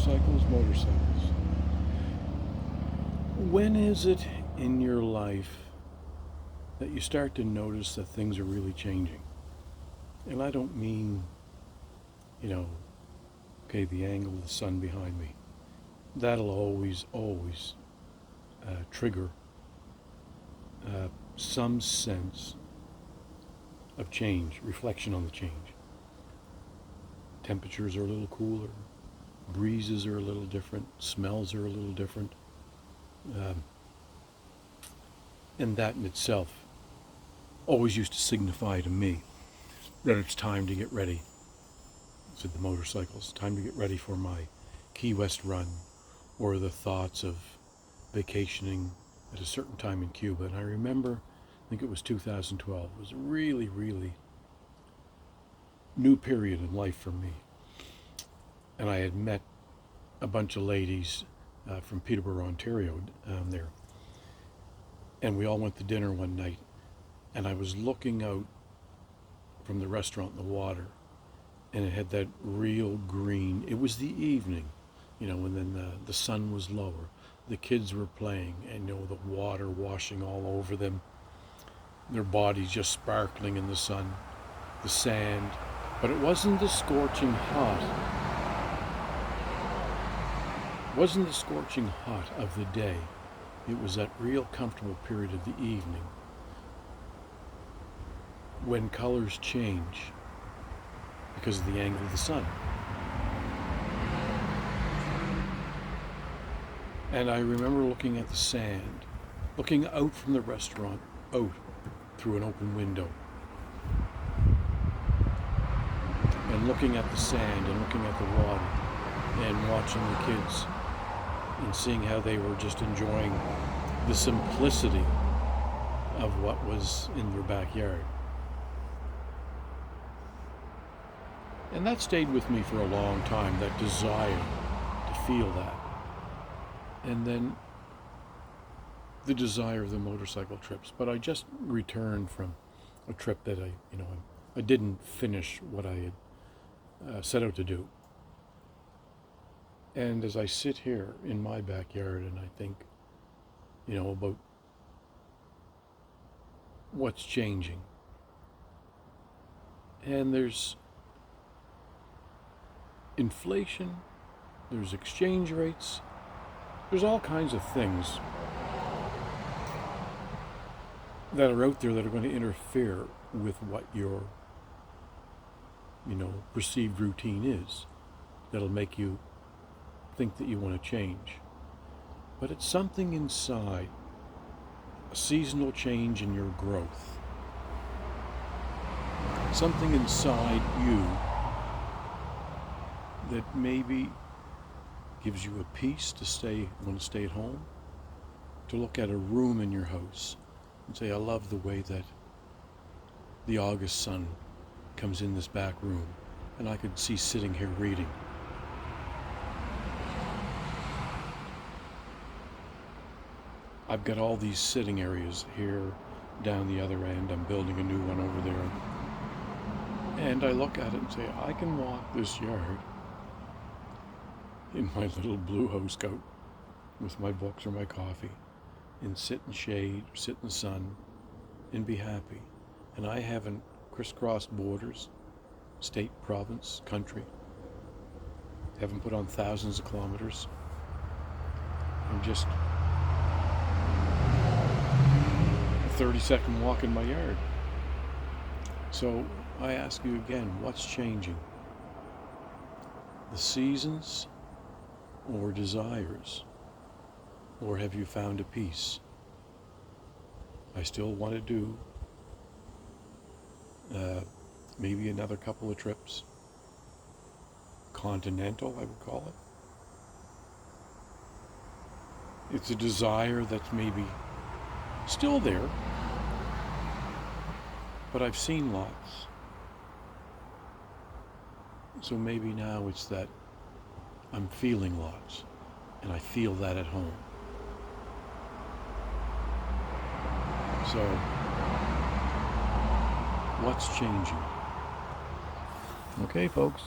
motorcycles. When is it in your life that you start to notice that things are really changing? And I don't mean, you know, okay, the angle of the sun behind me. That'll always trigger some sense of change, reflection on the change. Temperatures are a little cooler, breezes are a little different, smells are a little different. Um, and that in itself always used to signify to me that it's time to get ready. Said the motorcycles, time to get ready for my Key West run, or the thoughts of vacationing at a certain time in Cuba. And I remember, I think it was 2012, it was a really new period in life for me. And I had met a bunch of ladies from Peterborough, Ontario there. And we all went to dinner one night, and I was looking out from the restaurant in the water, and it had that real green. It was the evening, and then the sun was lower. The kids were playing, and the water washing all over them, their bodies just sparkling in the sun, the sand. But it wasn't the scorching hot. It wasn't the scorching hot of the day. It was that real comfortable period of the evening when colors change because of the angle of the sun. And I remember looking at the sand, looking out from the restaurant, out through an open window, and looking at the sand and looking at the water and watching the kids and seeing how they were just enjoying the simplicity of what was in their backyard. And that stayed with me for a long time, that desire to feel that. And then the desire of the motorcycle trips. But I just returned from a trip that I didn't finish what I had set out to do. And as I sit here in my backyard and I think, about what's changing. And there's inflation, there's exchange rates, there's all kinds of things that are out there that are going to interfere with what your, perceived routine is. That'll make you think that you want to change. But it's something inside, a seasonal change in your growth. Something inside you that maybe gives you a peace to want to stay at home, to look at a room in your house and say, I love the way that the August sun comes in this back room and I could see sitting here reading. I've got all these sitting areas here down the other end. I'm building a new one over there. And I look at it and say, I can walk this yard in my little blue house coat with my books or my coffee and sit in shade, sit in the sun and be happy. And I haven't crisscrossed borders, state, province, country. Haven't put on thousands of kilometers. I'm just a 30-second walk in my yard. So I ask you again, what's changing? The seasons or desires? Or have you found a peace? I still want to do maybe another couple of trips. Continental, I would call it. It's a desire that's maybe still there, but I've seen lots. So maybe now it's that I'm feeling lots, and I feel that at home. So, what's changing? Okay, folks.